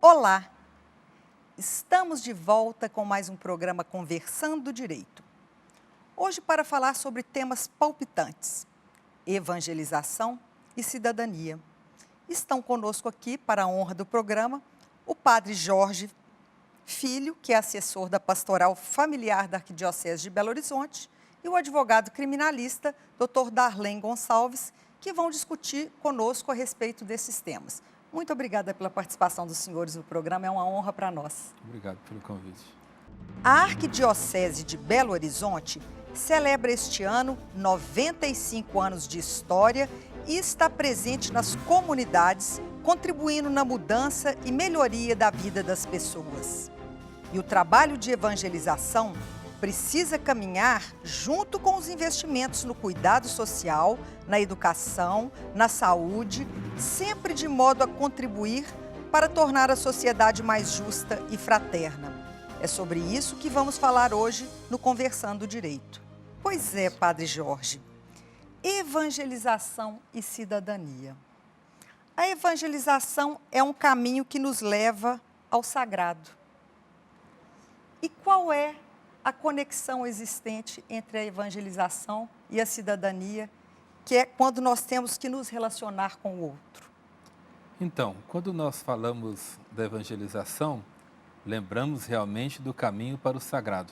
Olá! Estamos de volta com mais um programa Conversando Direito. Hoje para falar sobre temas palpitantes, evangelização e cidadania. Estão conosco aqui, para a honra do programa, o padre Jorge Filho, que é assessor da Pastoral Familiar da Arquidiocese de Belo Horizonte, e o advogado criminalista, Dr. Darlen Gonçalves, que vão discutir conosco a respeito desses temas. Muito obrigada pela participação dos senhores no programa, é uma honra para nós. Obrigado pelo convite. A Arquidiocese de Belo Horizonte celebra este ano 95 anos de história e está presente nas comunidades, contribuindo na mudança e melhoria da vida das pessoas. E o trabalho de evangelização precisa caminhar junto com os investimentos no cuidado social, na educação, na saúde, sempre de modo a contribuir para tornar a sociedade mais justa e fraterna. É sobre isso que vamos falar hoje no Conversando Direito. Pois é, Padre Jorge, evangelização e cidadania. A evangelização é um caminho que nos leva ao sagrado. E qual é a conexão existente entre a evangelização e a cidadania, que é quando nós temos que nos relacionar com o outro? Então, quando nós falamos da evangelização, lembramos realmente do caminho para o sagrado.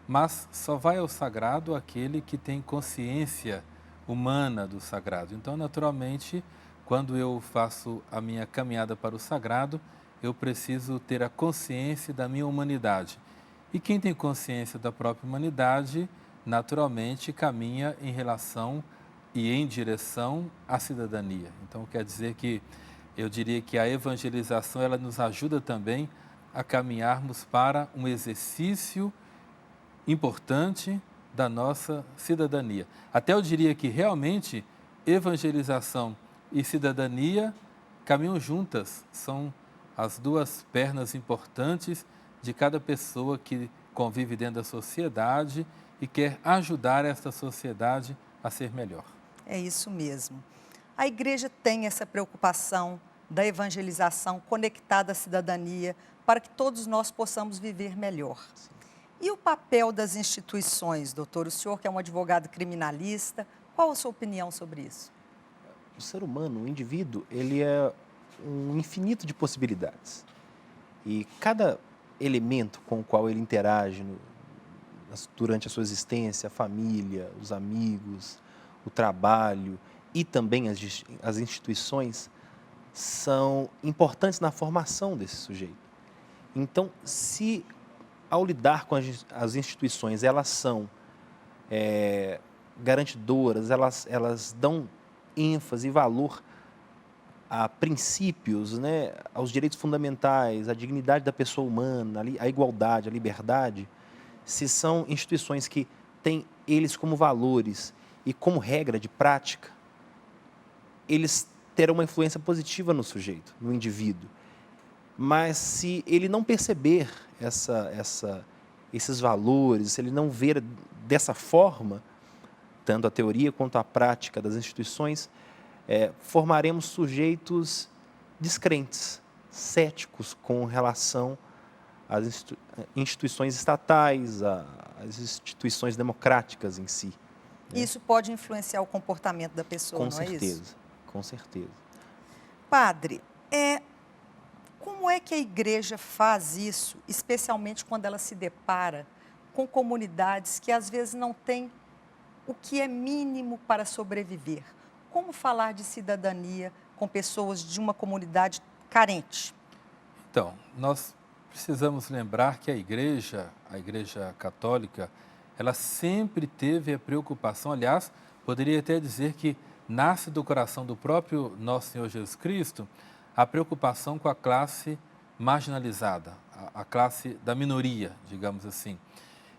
Mas só vai ao sagrado aquele que tem consciência humana do sagrado. Então, naturalmente, quando eu faço a minha caminhada para o sagrado, eu preciso ter a consciência da minha humanidade. E quem tem consciência da própria humanidade, naturalmente caminha em relação e em direção à cidadania. Então, quer dizer que eu diria que a evangelização ela nos ajuda também a caminharmos para um exercício importante da nossa cidadania. Até eu diria que realmente evangelização e cidadania caminham juntas, são as duas pernas importantes de cada pessoa que convive dentro da sociedade e quer ajudar essa sociedade a ser melhor. É isso mesmo. A igreja tem essa preocupação da evangelização conectada à cidadania para que todos nós possamos viver melhor. Sim. E o papel das instituições, doutor? O senhor que é um advogado criminalista, qual a sua opinião sobre isso? O ser humano, o indivíduo, ele é um infinito de possibilidades. E cada elemento com o qual ele interage durante a sua existência, a família, os amigos, o trabalho e também as instituições são importantes na formação desse sujeito. Então, se ao lidar com as instituições, elas são garantidoras, elas dão ênfase e valor a princípios, né, aos direitos fundamentais, à dignidade da pessoa humana, a igualdade, a liberdade, se são instituições que têm eles como valores e como regra de prática, eles terão uma influência positiva no sujeito, no indivíduo. Mas se ele não perceber esses valores, se ele não ver dessa forma, tanto a teoria quanto a prática das instituições, formaremos sujeitos descrentes, céticos com relação às instituições estatais, às instituições democráticas em si. Né? Isso pode influenciar o comportamento da pessoa, não é isso? Com certeza. Padre, como é que a igreja faz isso, especialmente quando ela se depara com comunidades que às vezes não têm o que é mínimo para sobreviver? Como falar de cidadania com pessoas de uma comunidade carente? Então, nós precisamos lembrar que a Igreja Católica, ela sempre teve a preocupação, aliás, poderia até dizer que nasce do coração do próprio nosso Senhor Jesus Cristo, a preocupação com a classe marginalizada, a classe da minoria, digamos assim.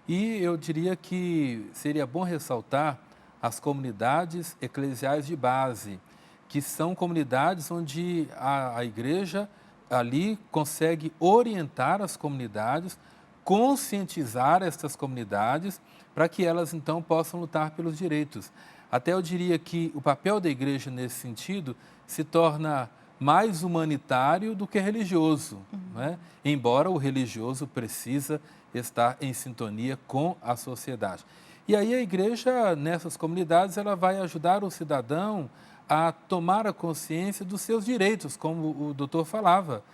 E eu diria que seria bom ressaltar as comunidades eclesiais de base, que são comunidades onde a igreja ali consegue orientar as comunidades, conscientizar essas comunidades, para que elas então possam lutar pelos direitos. Até eu diria que o papel da igreja nesse sentido se torna mais humanitário do que religioso, né? Embora o religioso precisa estar em sintonia com a sociedade. E aí a igreja, nessas comunidades, ela vai ajudar o cidadão a tomar a consciência dos seus direitos, como o doutor falava.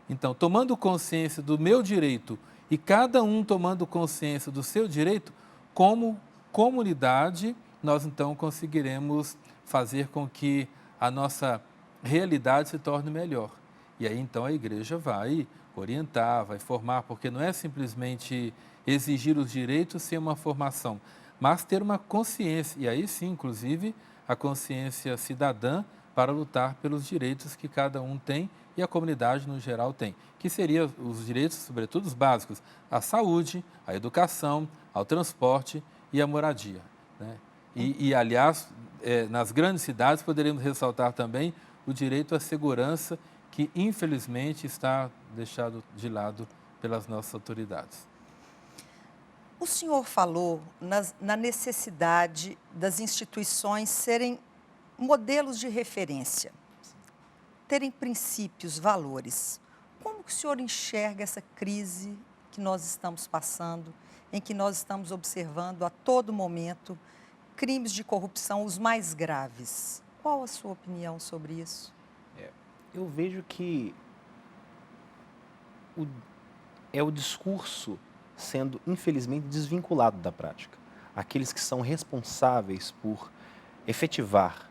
Então, tomando consciência do meu direito e cada um tomando consciência do seu direito, como comunidade, nós então conseguiremos fazer com que a nossa realidade se torne melhor. E aí então a igreja vai orientar, vai formar, porque não é simplesmente exigir os direitos sem uma formação, mas ter uma consciência, e aí sim, inclusive, a consciência cidadã para lutar pelos direitos que cada um tem e a comunidade no geral tem, que seriam os direitos, sobretudo os básicos, à saúde, à educação, ao transporte e à moradia, né? Aliás, nas grandes cidades poderíamos ressaltar também o direito à segurança, que infelizmente está deixado de lado pelas nossas autoridades. O senhor falou na necessidade das instituições serem modelos de referência, terem princípios, valores. Como que o senhor enxerga essa crise que nós estamos passando, em que nós estamos observando a todo momento crimes de corrupção, os mais graves? Qual a sua opinião sobre isso? Eu vejo que o discurso sendo, infelizmente, desvinculado da prática. Aqueles que são responsáveis por efetivar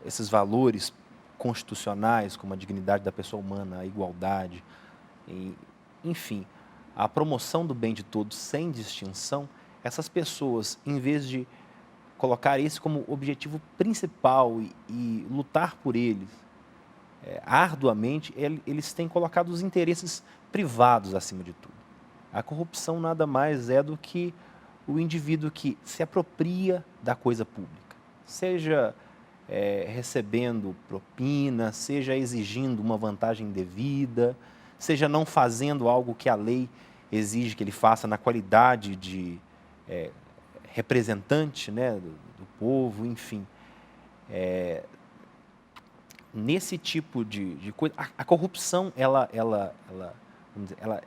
esses valores constitucionais, como a dignidade da pessoa humana, a igualdade, enfim, a promoção do bem de todos sem distinção, essas pessoas, em vez de colocar esse como objetivo principal e lutar por eles arduamente, eles têm colocado os interesses privados acima de tudo. A corrupção nada mais é do que o indivíduo que se apropria da coisa pública, seja recebendo propina, seja exigindo uma vantagem indevida, seja não fazendo algo que a lei exige que ele faça na qualidade de representante, né, do povo, enfim. Nesse tipo de coisa, a corrupção, ela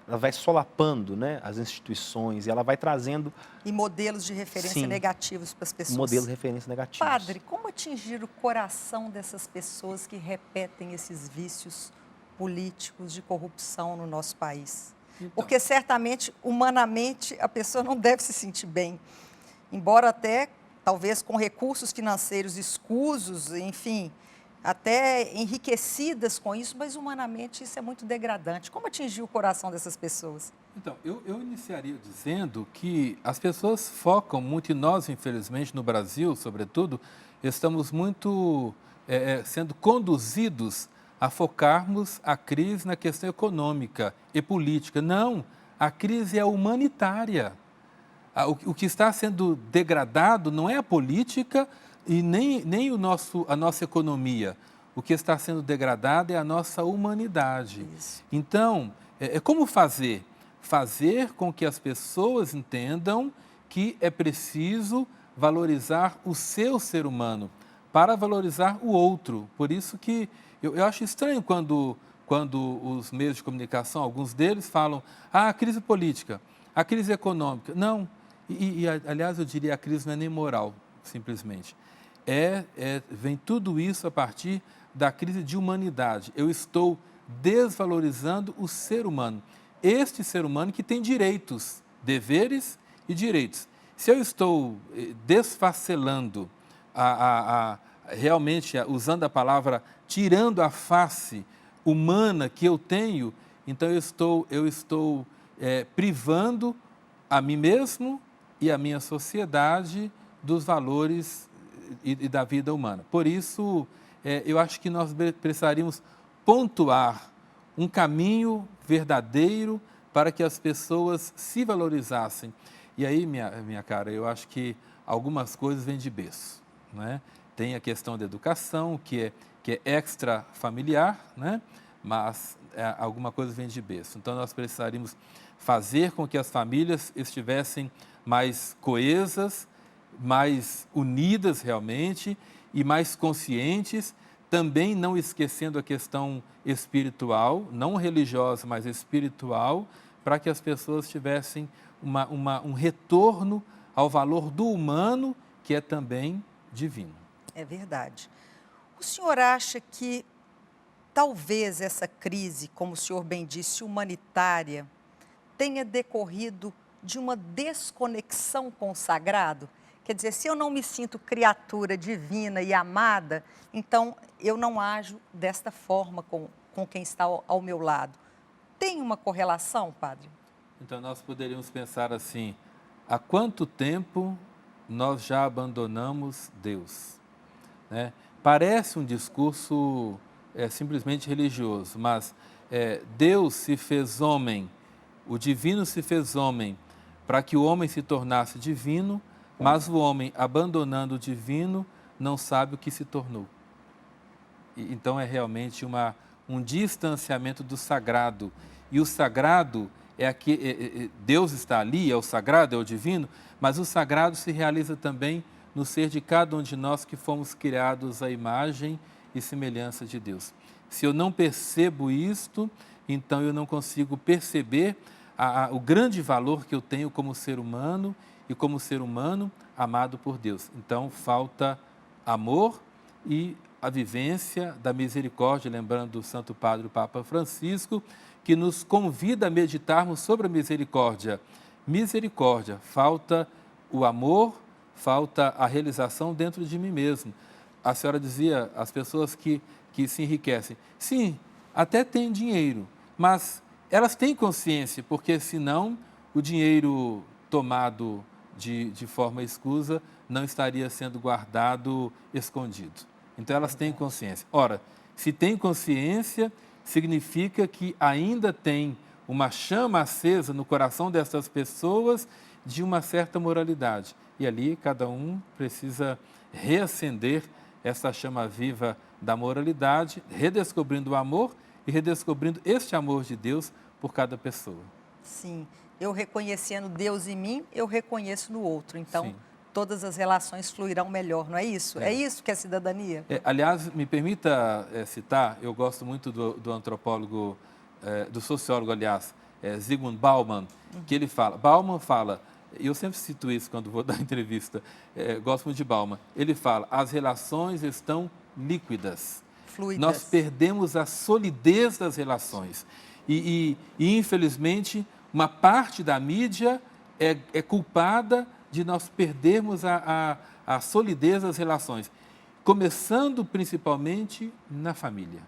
vai solapando, né, as instituições, e ela vai trazendo... E modelos de referência negativos para as pessoas. Modelos de referência negativos. Padre, como atingir o coração dessas pessoas que repetem esses vícios políticos de corrupção no nosso país? Então, porque certamente, humanamente, a pessoa não deve se sentir bem. Embora até, talvez com recursos financeiros escusos, enfim, até enriquecidas com isso, mas humanamente isso é muito degradante. Como atingir o coração dessas pessoas? Então, eu iniciaria dizendo que as pessoas focam muito, e nós, infelizmente, no Brasil, sobretudo, estamos muito sendo conduzidos a focarmos a crise na questão econômica e política. Não, a crise é humanitária. O que está sendo degradado não é a política e nem a nossa economia. O que está sendo degradado é a nossa humanidade. Isso. Então, como fazer? Fazer com que as pessoas entendam que é preciso valorizar o seu ser humano para valorizar o outro. Por isso que eu acho estranho quando os meios de comunicação, alguns deles, falam a crise política, a crise econômica. Não, aliás, eu diria a crise não é nem moral, simplesmente. Vem tudo isso a partir da crise de humanidade. Eu estou desvalorizando o ser humano. Este ser humano que tem direitos, deveres e direitos. Se eu estou desfacelando, realmente usando a palavra, tirando a face humana que eu tenho, então eu estou privando a mim mesmo e a minha sociedade dos valores e da vida humana. Por isso, eu acho que nós precisaríamos pontuar um caminho verdadeiro para que as pessoas se valorizassem. E aí, minha cara, eu acho que algumas coisas vêm de berço, né? Tem a questão da educação, que é extrafamiliar, né? Mas alguma coisa vem de berço. Então, nós precisaríamos fazer com que as famílias estivessem mais coesas, mais unidas realmente e mais conscientes, também não esquecendo a questão espiritual, não religiosa, mas espiritual, para que as pessoas tivessem um retorno ao valor do humano, que é também divino. É verdade. O senhor acha que talvez essa crise, como o senhor bem disse, humanitária, tenha decorrido de uma desconexão com o sagrado? Quer dizer, se eu não me sinto criatura divina e amada, então eu não ajo desta forma com quem está ao meu lado. Tem uma correlação, padre? Então, nós poderíamos pensar assim: há quanto tempo nós já abandonamos Deus? Né? Parece um discurso simplesmente religioso, mas Deus se fez homem, o divino se fez homem, para que o homem se tornasse divino, mas o homem, abandonando o divino, não sabe o que se tornou. Então, é realmente um distanciamento do sagrado. E o sagrado Deus está ali, é o sagrado, é o divino, mas o sagrado se realiza também no ser de cada um de nós que fomos criados à imagem e semelhança de Deus. Se eu não percebo isto, então eu não consigo perceber o grande valor que eu tenho como ser humano e como ser humano amado por Deus. Então, falta amor e a vivência da misericórdia, lembrando do Santo Padre, o Papa Francisco, que nos convida a meditarmos sobre a misericórdia. Misericórdia, falta o amor, falta a realização dentro de mim mesmo. A senhora dizia, as pessoas que se enriquecem, sim, até têm dinheiro, mas elas têm consciência, porque senão o dinheiro tomado de forma escusa não estaria sendo guardado escondido. Então, elas têm consciência. Ora, se tem consciência, significa que ainda tem uma chama acesa no coração dessas pessoas de uma certa moralidade. E ali, cada um precisa reacender essa chama viva da moralidade, redescobrindo o amor e redescobrindo este amor de Deus por cada pessoa. Sim, eu reconhecendo Deus em mim, eu reconheço no outro. Então, Sim. todas as relações fluirão melhor, não é isso? É isso que é cidadania? Aliás, me permita citar, eu gosto muito do antropólogo, do sociólogo, aliás, Zygmunt Bauman, que ele fala, Bauman fala, e eu sempre cito isso quando vou dar entrevista, gosto muito de Bauman, ele fala, as relações estão líquidas. Fluidas. Nós perdemos a solidez das relações. E infelizmente, uma parte da mídia é culpada de nós perdermos a solidez das relações, começando principalmente na família.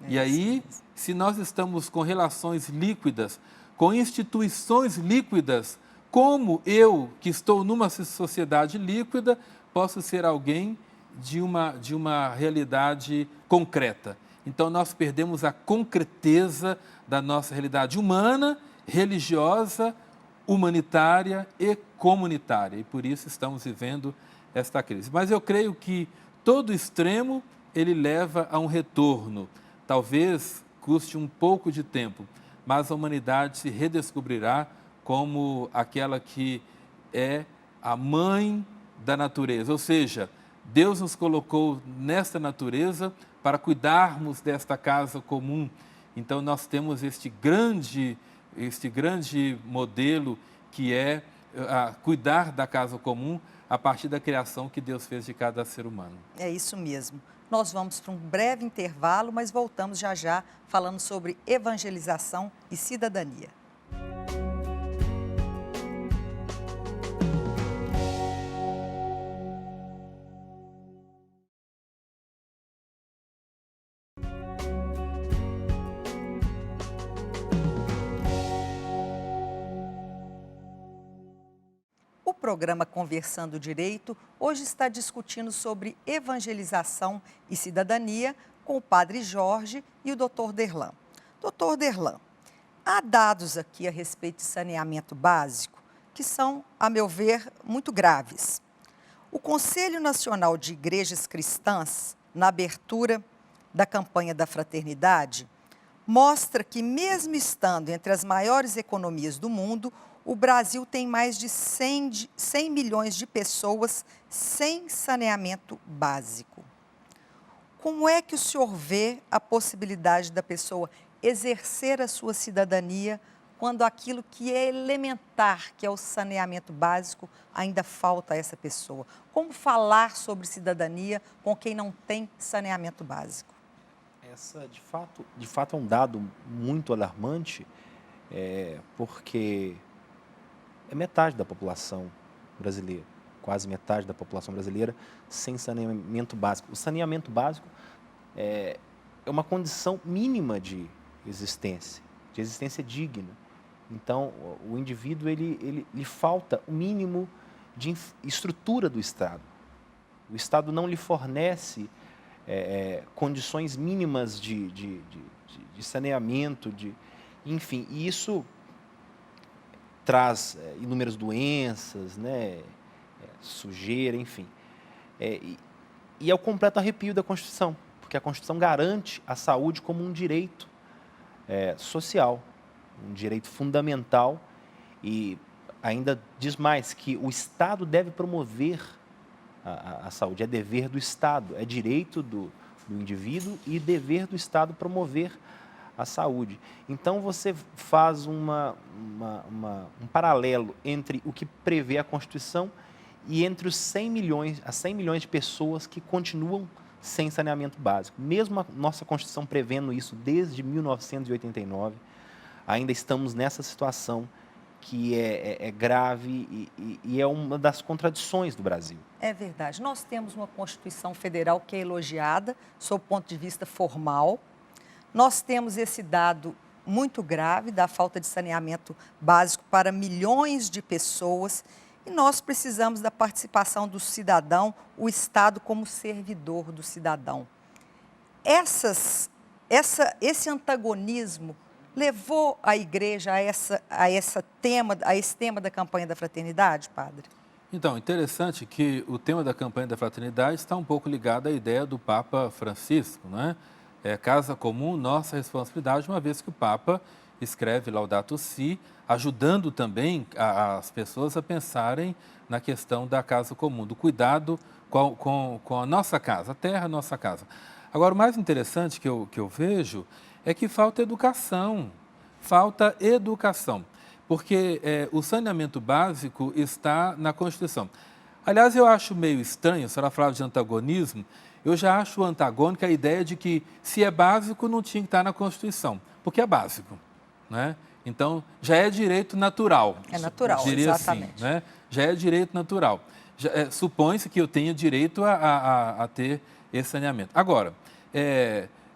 E aí, se nós estamos com relações líquidas, com instituições líquidas, como eu, que estou numa sociedade líquida, posso ser alguém de uma realidade concreta? Então, nós perdemos a concreteza da nossa realidade humana, religiosa, humanitária e comunitária. E por isso estamos vivendo esta crise. Mas eu creio que todo extremo, ele leva a um retorno. Talvez custe um pouco de tempo, mas a humanidade se redescobrirá como aquela que é a mãe da natureza. Ou seja, Deus nos colocou nesta natureza para cuidarmos desta casa comum. Então, nós temos este grande modelo que é cuidar da casa comum a partir da criação que Deus fez de cada ser humano. É isso mesmo. Nós vamos para um breve intervalo, mas voltamos já já falando sobre evangelização e cidadania. O programa Conversando Direito hoje está discutindo sobre evangelização e cidadania com o Padre Jorge e o Dr. Derlan. Dr. Derlan, há dados aqui a respeito de saneamento básico que são, a meu ver, muito graves. O Conselho Nacional de Igrejas Cristãs, na abertura da campanha da fraternidade, mostra que, mesmo estando entre as maiores economias do mundo, o Brasil tem mais de 100 milhões de pessoas sem saneamento básico. como é que o senhor vê a possibilidade da pessoa exercer a sua cidadania quando aquilo que é elementar, que é o saneamento básico, ainda falta a essa pessoa? Como falar sobre cidadania com quem não tem saneamento básico? Essa, de fato é um dado muito alarmante, porque é metade da população brasileira, quase metade da população brasileira, sem saneamento básico. O saneamento básico é uma condição mínima de existência digna. Então, o indivíduo, ele falta o mínimo de estrutura do Estado. O Estado não lhe fornece condições mínimas de saneamento, enfim, e isso traz inúmeras doenças, né, sujeira, enfim. E é o completo arrepio da Constituição, porque a Constituição garante a saúde como um direito social, um direito fundamental, e ainda diz mais que o Estado deve promover a saúde. É dever do Estado, é direito do indivíduo e dever do Estado promover a saúde. Então, você faz um paralelo entre o que prevê a Constituição e entre as 100 milhões de pessoas que continuam sem saneamento básico. Mesmo a nossa Constituição prevendo isso desde 1989, ainda estamos nessa situação que é grave e é uma das contradições do Brasil. É verdade. Nós temos uma Constituição Federal que é elogiada, sob o ponto de vista formal. Nós temos esse dado muito grave da falta de saneamento básico para milhões de pessoas e nós precisamos da participação do cidadão, o Estado como servidor do cidadão. Esse antagonismo levou a igreja a esse tema da campanha da fraternidade, padre? Então, interessante que o tema da campanha da fraternidade está um pouco ligado à ideia do Papa Francisco, não é? Casa comum, nossa responsabilidade, uma vez que o Papa escreve Laudato Si, ajudando também as pessoas a pensarem na questão da casa comum, do cuidado com a nossa casa, a terra, a nossa casa. Agora, o mais interessante que eu vejo é que falta educação, porque o saneamento básico está na Constituição. Aliás, eu acho meio estranho, a senhora falava de antagonismo, eu já acho antagônica a ideia de que se é básico não tinha que estar na Constituição, porque é básico, né? Então, já é direito natural. É natural, diria exatamente. Assim, né? Já é direito natural. Supõe-se que eu tenha direito a ter esse saneamento. Agora,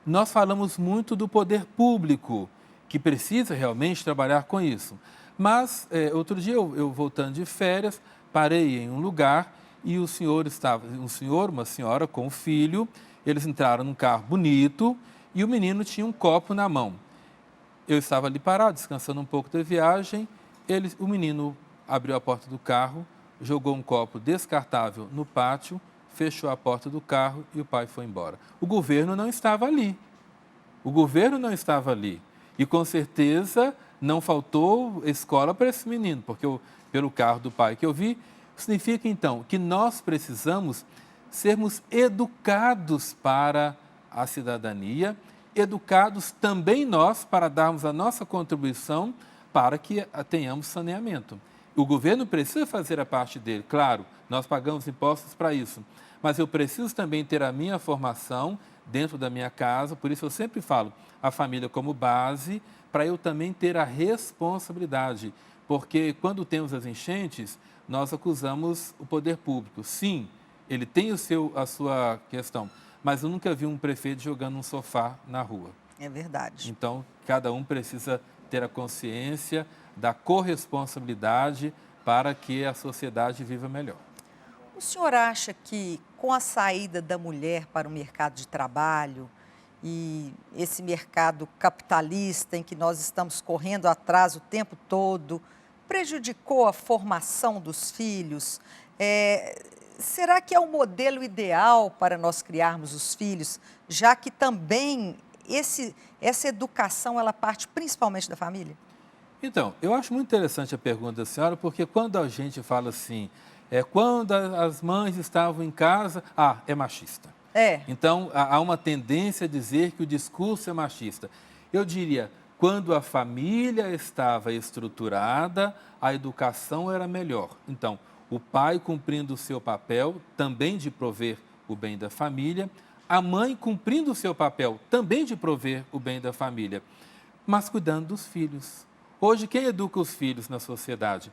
nós falamos muito do poder público, que precisa realmente trabalhar com isso. Mas, outro dia, eu voltando de férias, parei em um lugar e um senhor, uma senhora com o filho, eles entraram num carro bonito e o menino tinha um copo na mão. Eu estava ali parado, descansando um pouco da viagem, o menino abriu a porta do carro, jogou um copo descartável no pátio, fechou a porta do carro e o pai foi embora. O governo não estava ali. E, com certeza, não faltou escola para esse menino, porque pelo carro do pai que eu vi, significa, então, que nós precisamos sermos educados para a cidadania, educados também nós para darmos a nossa contribuição para que tenhamos saneamento. O governo precisa fazer a parte dele, claro, nós pagamos impostos para isso, mas eu preciso também ter a minha formação dentro da minha casa, por isso eu sempre falo a família como base, para eu também ter a responsabilidade, porque quando temos as enchentes, nós acusamos o poder público. Sim, ele tem a sua questão, mas eu nunca vi um prefeito jogando um sofá na rua. É verdade. Então, cada um precisa ter a consciência da corresponsabilidade para que a sociedade viva melhor. O senhor acha que, com a saída da mulher para o mercado de trabalho e esse mercado capitalista em que nós estamos correndo atrás o tempo todo, prejudicou a formação dos filhos? Será que é o modelo ideal para nós criarmos os filhos, já que também essa educação ela parte principalmente da família? Então, eu acho muito interessante a pergunta da senhora, porque quando a gente fala assim, quando as mães estavam em casa, é machista. É. Então, há uma tendência a dizer que o discurso é machista. Eu diria, quando a família estava estruturada, a educação era melhor. Então, o pai cumprindo o seu papel, também de prover o bem da família, a mãe cumprindo o seu papel, também de prover o bem da família, mas cuidando dos filhos. Hoje, quem educa os filhos na sociedade?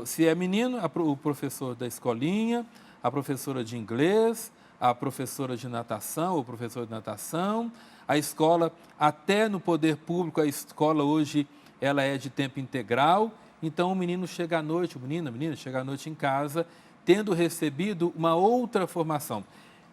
Se é menino, o professor da escolinha, a professora de inglês, a professora de natação, o professor de natação, a escola, até no poder público, a escola hoje ela é de tempo integral, então o menino chega à noite, a menina chega à noite em casa, tendo recebido uma outra formação.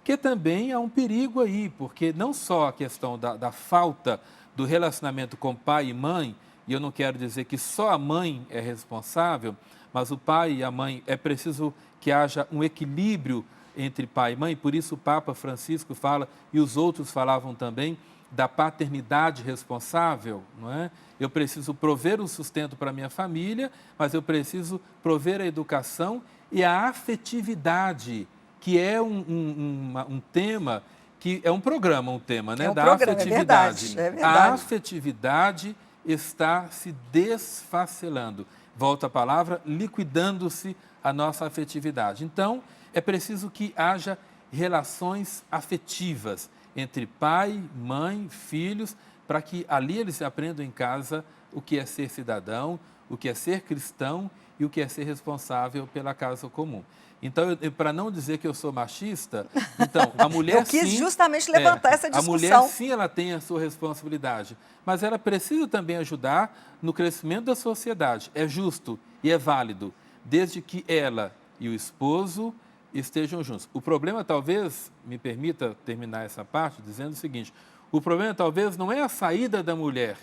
Que também há um perigo aí, porque não só a questão da falta do relacionamento com pai e mãe, e eu não quero dizer que só a mãe é responsável, mas o pai e a mãe, é preciso que haja um equilíbrio entre pai e mãe, por isso o Papa Francisco fala, e os outros falavam também, da paternidade responsável, não é? Eu preciso prover o sustento para a minha família, mas eu preciso prover a educação e a afetividade, que é um tema, que é um programa, um tema, né? É um Da programa, afetividade. é A verdade. afetividade está se desfacelando. Volta a palavra, liquidando-se a nossa afetividade. Então, é preciso que haja relações afetivas entre pai, mãe, filhos, para que ali eles aprendam em casa o que é ser cidadão, o que é ser cristão e o que é ser responsável pela causa comum. Então, para não dizer que eu sou machista, então, a mulher Eu quis sim, justamente levantar essa a mulher discussão. sim, ela tem a sua responsabilidade, mas ela precisa também ajudar no crescimento da sociedade. É justo e é válido, desde que ela e o esposo estejam juntos. O problema, talvez, me permita terminar essa parte dizendo o seguinte, o problema talvez não é a saída da mulher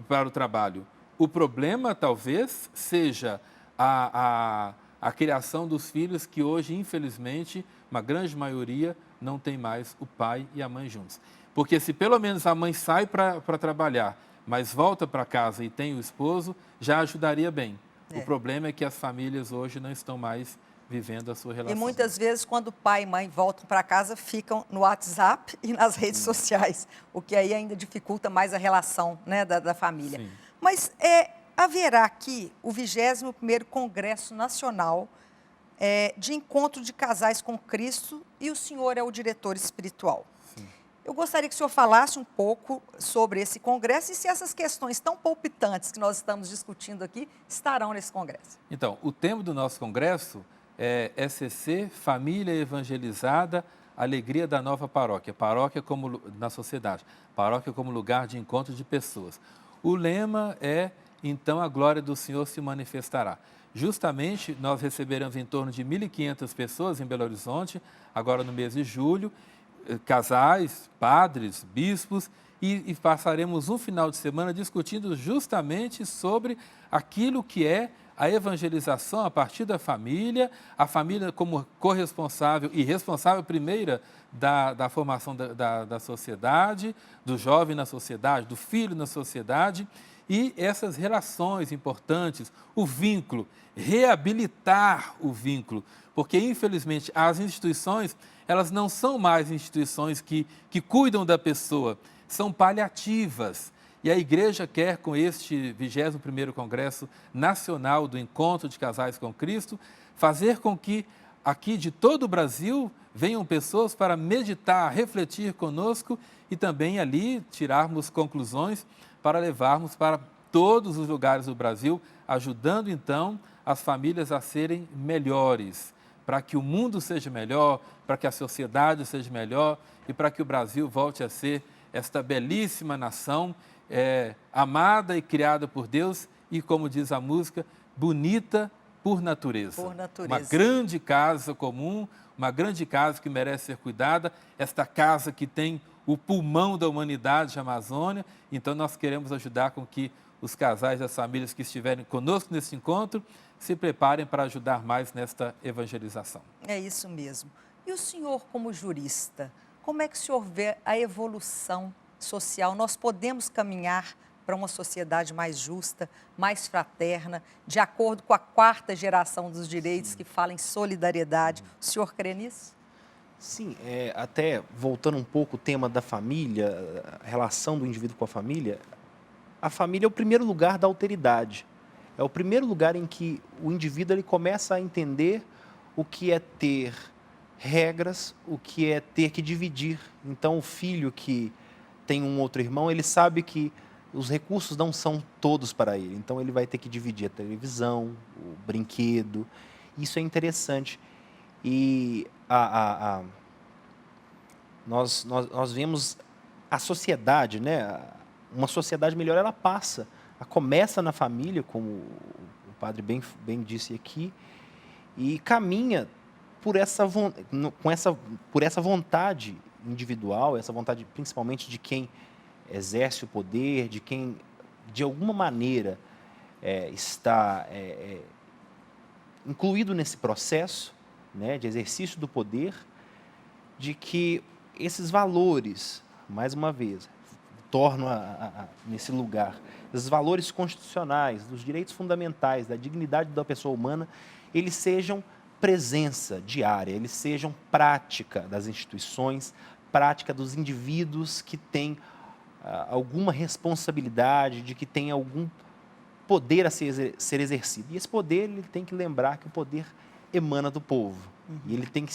para o trabalho. O problema talvez seja a criação dos filhos que hoje, infelizmente, uma grande maioria não tem mais o pai e a mãe juntos. Porque se pelo menos a mãe sai para trabalhar, mas volta para casa e tem o esposo, já ajudaria bem. O problema é que as famílias hoje não estão mais vivendo a sua relação. E muitas vezes, quando pai e mãe voltam para casa, ficam no WhatsApp e nas redes sociais, o que aí ainda dificulta mais a relação, né, da família. Sim. Mas haverá aqui o 21º Congresso Nacional de Encontro de Casais com Cristo e o senhor é o diretor espiritual. Sim. Eu gostaria que o senhor falasse um pouco sobre esse congresso e se essas questões tão palpitantes que nós estamos discutindo aqui estarão nesse congresso. Então, o tema do nosso congresso é ECC, Família Evangelizada, Alegria da Nova Paróquia. Paróquia como, na sociedade, paróquia como lugar de encontro de pessoas. O lema é, então a glória do Senhor se manifestará. Justamente, nós receberemos em torno de 1.500 pessoas em Belo Horizonte, agora no mês de julho, casais, padres, bispos, e passaremos um final de semana discutindo justamente sobre aquilo que é a evangelização a partir da família, a família como corresponsável e responsável primeira da formação da sociedade, do jovem na sociedade, do filho na sociedade, e essas relações importantes, o vínculo, reabilitar o vínculo, porque infelizmente as instituições, elas não são mais instituições que cuidam da pessoa, são paliativas. E a igreja quer, com este 21º Congresso Nacional do Encontro de Casais com Cristo, fazer com que aqui de todo o Brasil venham pessoas para meditar, refletir conosco e também ali tirarmos conclusões para levarmos para todos os lugares do Brasil, ajudando então as famílias a serem melhores, para que o mundo seja melhor, para que a sociedade seja melhor e para que o Brasil volte a ser esta belíssima nação, amada e criada por Deus e, como diz a música, bonita por natureza. Por natureza. Uma grande casa comum, uma grande casa que merece ser cuidada, esta casa que tem o pulmão da humanidade, a Amazônia. Então, nós queremos ajudar com que os casais e as famílias que estiverem conosco nesse encontro se preparem para ajudar mais nesta evangelização. É isso mesmo. E o senhor, como jurista, como é que o senhor vê a evolução social? Nós podemos caminhar para uma sociedade mais justa, mais fraterna, de acordo com a 4ª geração dos direitos que fala em solidariedade. O senhor crê nisso? Sim, até voltando um pouco o tema da família, a relação do indivíduo com a família é o primeiro lugar da alteridade. É o primeiro lugar em que o indivíduo ele começa a entender o que é ter regras, o que é ter que dividir. Então, o filho que tem um outro irmão, ele sabe que os recursos não são todos para ele. Então, ele vai ter que dividir a televisão, o brinquedo. Isso é interessante. E nós vemos a sociedade, né? Uma sociedade melhor, ela começa na família, como o padre bem disse aqui, e caminha por por essa vontade individual, essa vontade principalmente de quem exerce o poder, de quem, de alguma maneira, está incluído nesse processo, né, de exercício do poder, de que esses valores, mais uma vez, tornam nesse lugar, esses valores constitucionais, dos direitos fundamentais, da dignidade da pessoa humana, eles sejam presença diária, eles sejam prática das instituições, prática dos indivíduos que têm alguma responsabilidade, de que têm algum poder a ser exercido. E esse poder, ele tem que lembrar que o poder emana do povo. E ele tem que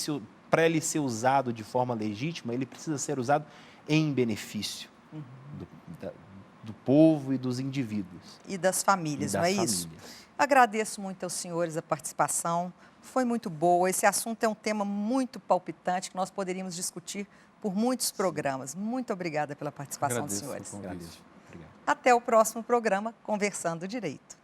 para ele ser usado de forma legítima, ele precisa ser usado em benefício do povo e dos indivíduos. E das famílias, não é isso? Agradeço muito aos senhores a participação, foi muito boa. Esse assunto é um tema muito palpitante que nós poderíamos discutir por muitos programas. Muito obrigada pela participação dos senhores. Agradeço. Obrigado. Até o próximo programa, Conversando Direito.